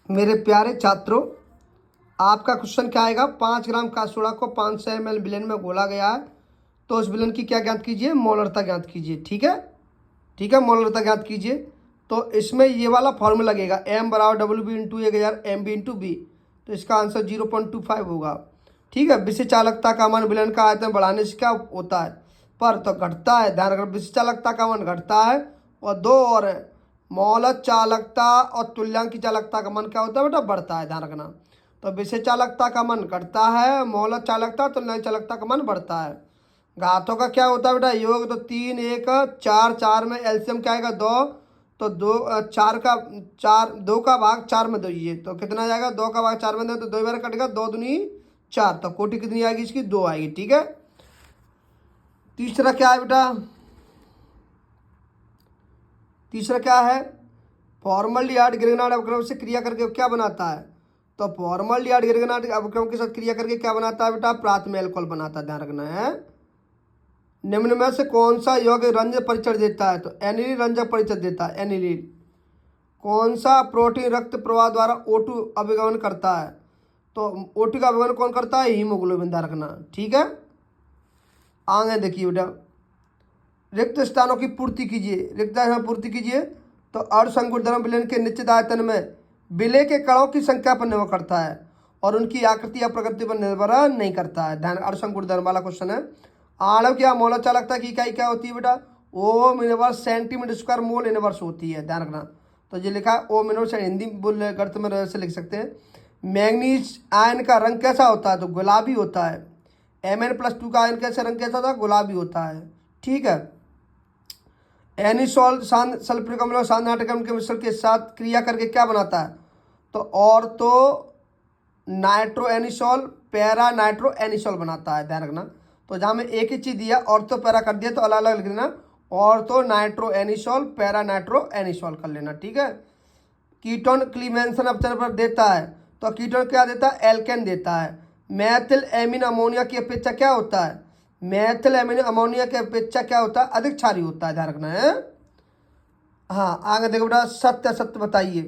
मेरे प्यारे छात्रों, आपका क्वेश्चन क्या आएगा। 5 ग्राम का सोडा को 500 ml विलेन में घोला गया है, तो उस विलेन की क्या ज्ञात कीजिए, मोलरता ज्ञात कीजिए। ठीक है, ठीक है, मोलरता ज्ञात कीजिए। तो इसमें ये वाला फॉर्मूला लगेगा, M बराबर WB into 1000 MB into B. तो इसका आंसर 0.25 होगा। ठीक है, विशिष्ट चालकता का मान विलेन का आयतन बढ़ाने से क्या होता है, पर तो घटता है। ध्यान रखना, विशिष्ट चालकता का मान घटता है। और दो और है, मौलक चालकता और तुल्यांक की चालकता का मान क्या होता है बेटा, बढ़ता है। ध्यान रखना, तो विशेष चालकता का मान घटता है, मौलक चालकता तुल्यांक चालकता का मान बढ़ता है। घातों का क्या होता है बेटा, योग। तो 3 1 4 4 में एलसीएम क्या आएगा, 2। तो 2 4 का 4, 2 का भाग 4 में दीजिए तो कितना आ जाएगा, 2 का भाग 4 में दो तो 2 बार कटेगा, 2 दूनी 4। तो कोटि कितनी आएगी इसकी, 2 आएगी। ठीक है, तीसरा क्या है बेटा, तीसरा क्या है, फॉर्मल्डिहाइड ग्रिग्नार्ड अपक्रम से क्रिया करके क्या बनाता है। तो फॉर्मल्डिहाइड ग्रिग्नार्ड अपक्रम के साथ क्रिया करके क्या बनाता है बेटा, प्राथमिक अल्कोहल बनाता है। ध्यान रखना है। निम्न में से कौन सा यौगिक रंजक परीक्षण देता है, तो एनिलीन रंजक परीक्षण देता है। एनिलीन। कौन सा प्रोटीन रक्त प्रवाह द्वारा O2 अभिगमन करता है, तो O2 का अभिगमन कौन करता है, हीमोग्लोबिन। ध्यान रखना। ठीक है, आगे देखिए बेटा, रिक्त स्थानों की पूर्ति कीजिए। रिक्त स्थानों की पूर्ति कीजिए। तो अर्धसंकुल धर्म विलयन के निश्चित आयतन में विलय के कणों की संख्या पर निर्भर करता है और उनकी आकृति या प्रकृति पर निर्भर नहीं करता है। ध्यान, अर्धसंकुल धर्म वाला क्वेश्चन है। आणव की मौलिक चालकता की इकाई क्या होती है बेटा, ohm inverse centimetre square mole inverse होती है। ध्यान रखना, तो ये लिखा है ओम इनवर्स, हिंदी बोल गर्त में से लिख सकते हैं। मैग्नीज आयन का रंग कैसा होता है, तो गुलाबी होता है। Mn+2 का आयन कैसा रंग कैसा होता है, गुलाबी होता है। ठीक है, एनिसोल सल्फ्यूरिक अम्ल और शांत नाइट्रिक अम्ल के मिश्रण के साथ क्रिया करके क्या बनाता है, तो ortho nitro anisole para nitro anisole बनाता है। ध्यान रखना, तो जहाँ में एक ही चीज़ दिया ऑर्थो पैरा कर दिया तो अलग अलग लिख देना, ortho nitro anisole para nitro anisole कर लेना। ठीक है, कीटोन क्लीमेंसन अपचरण पर देता है, तो कीटोन क्या देता है, एल्केन देता है। मैथिल एमिन अमोनिया की अपेक्षा क्या होता है, मैथिल एमिन अमोनिया की अपेक्षा क्या होता है, अधिक क्षारीय होता है। ध्यान रखना है। हाँ, आगे देखो बेटा, सत्य सत्य बताइए।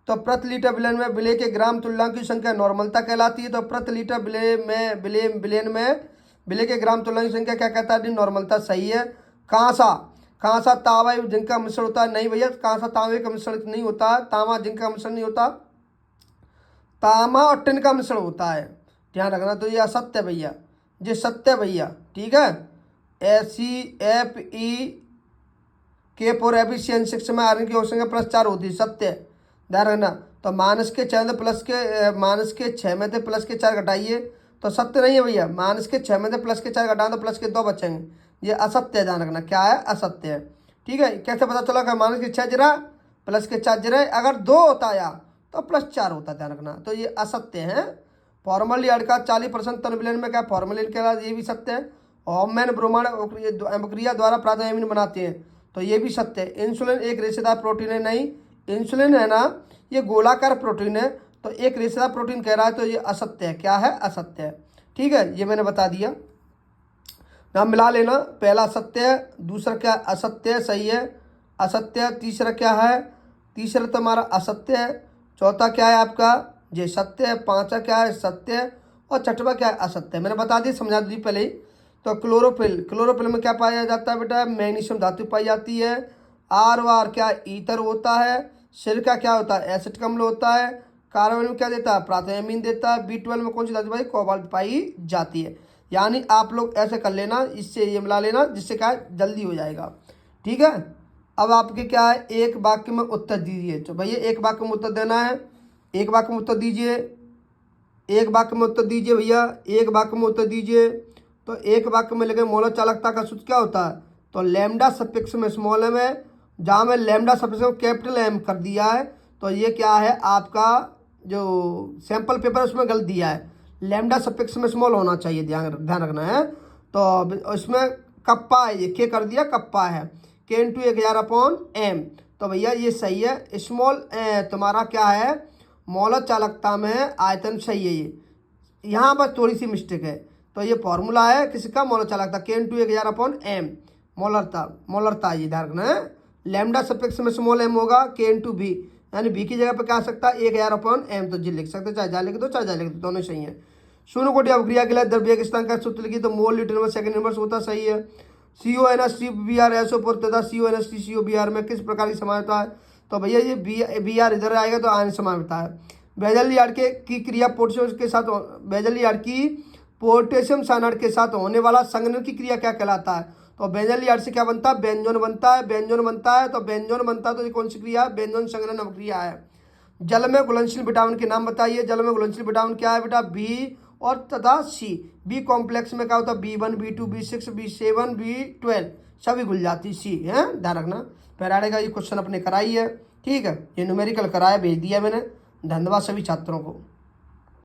तो प्रति लीटर विलेन में विलेय के ग्राम तुल्यांक की संख्या नॉर्मलता कहलाती है। तो प्रति लीटर विलेन में विलेय के ग्राम तुल्यांक की संख्या क्या कहता है, नॉर्मलता। सही है। कांसा तांबा जिंक का मिश्रण होता है, नहीं भैया, कांसा तांबे का मिश्रण नहीं होता, तांबा जिंक का मिश्रण नहीं होता, तांबा और टिन का मिश्रण होता है। ध्यान रखना, तो ये असत्य भैया, ये सत्य भैया। ठीक है, FeFe के फोर एफिशिएंसी में आयरन की संख्या +4 होती है, सत्य। ध्यान रखना, तो माइनस के 6 में माइनस के 6 में से प्लस के 4 घटाइए तो सत्य नहीं है भैया। माइनस के 6 में से प्लस के 4 घटाएं तो प्लस के 2 बचेंगे, ये असत्य है। ध्यान रखना, क्या है, असत्य है। ठीक है, कैसे पता चला कि माइनस के 6 जरा प्लस के 4 जरा, अगर 2 होता या तो +4 होता। ध्यान रखना, तो ये असत्य है। फॉर्मल्डिहाइड का 40% तन विलयन में क्या फॉर्मलिन के बाद, ये भी सत्य है। होममैन ब्रोमाइड अम्लीय द्वारा प्राथमिक एमिन बनाते हैं, तो ये भी सत्य है। इंसुलिन एक रेशेदार प्रोटीन है, नहीं, इंसुलिन है ना, ये गोलाकार प्रोटीन है, तो एक रेशेदार प्रोटीन कह रहा है, तो ये असत्य है। क्या है, असत्य है। ठीक है, ये मैंने बता दिया, नाम मिला लेना। पहला सत्य है, दूसरा क्या, असत्य है। सही है, असत्य है। तीसरा क्या है, तीसरा तुम्हारा असत्य है। चौथा क्या है आपका, ये सत्य है। पांचवा क्या है, सत्य है। और छठवा क्या है, असत्य है। मैंने बता दी, समझा दी पहले ही। तो क्लोरोफिल में क्या पाया जाता है बेटा, मैग्नीशियम धातु पाई जाती है। आर क्या, ईथर होता है। सिरका क्या होता है, एसिटिक अम्ल होता है। कार्बन में क्या देता है, प्राथमिक एमीन देता है। B12 में कौन सी धातु पाई, कोबाल्ट पाई जाती है। यानी आप लोग ऐसे कर लेना, इससे ये मिला लेना, जिससे क्या है, जल्दी हो जाएगा। ठीक है, अब आपके क्या है, एक वाक्य में उत्तर दीजिए। तो भैया एक वाक्य में उत्तर देना है, एक वाक्य में उत्तर दीजिए, एक वाक्य में उत्तर दीजिए भैया, एक वाक्य में उत्तर दीजिए। तो एक वाक्य में लिखे मोलर चालकता का सूत्र क्या होता है, तो लैम्डा सफिक्स में स्मॉल एम है, जहाँ में लैम्डा सफिक्स में कैपिटल एम कर दिया है। तो ये क्या है, आपका जो सैंपल पेपर है उसमें गलत दिया है, लैम्डा सफिक्स में स्मॉल होना चाहिए, ध्यान रखना है। तो इसमें कप्पा है, ये के कर दिया, कप्पा है, K × 1000/m। तो भैया ये सही है। स्मॉल तुम्हारा क्या है, मोलर चालकता में आयतन सही है। ये यहाँ पर थोड़ी सी मिस्टेक है। तो ये फॉर्मूला है किसका, मोलर चालकता, K × 1000/m, मोलरता, ये ध्यान रखना है। लैम्डा सफिक्स में स्मॉल m होगा, K × V, यानी बी की जगह पे क्या आ सकता है 1/r/m, तो जी लिख सकते हैं, चाहे जा लिख दो चाहे जा लिख दो, दोनों सही है। शून्य कोटि अवक्रिया के लिए द्रव्य के स्थान का सूत्र लिखिए, तो मोल लीटर में सेकंड इनवर्स होता, सही है। CONH3Br SO तथा CONH3COBr में किस प्रकार की समानता है, तो भैया ये Br इधर आएगा तो आयन समानता है। बेजल-यार्ड की क्रिया पोटेशियम के साथ, बेजल-यार्ड की पोटेशियम साइनाइड के साथ होने वाला संघनन की क्रिया क्या कहलाता है, तो बेंजल-यार्ड से क्या बनता है, बेंजोन बनता है, बेंजोन बनता है, तो बेंजोन बनता है, तो ये कौन सी क्रिया है, बेंजोन संघनन अवक्रिया है। जल में घुलनशील विटामिन के नाम बताइए, जल में घुलनशील विटामिन क्या है बेटा, बी और तथा सी। बी कॉम्प्लेक्स में क्या होता है, B1 B2 B6 B7 B12 सभी घुल जाती, सी है, ध्यान रखना। पैराडे का ये क्वेश्चन अपने कराई है, ठीक है, ये न्यूमेरिकल कराया, भेज दिया मैंने। धन्यवाद सभी छात्रों को।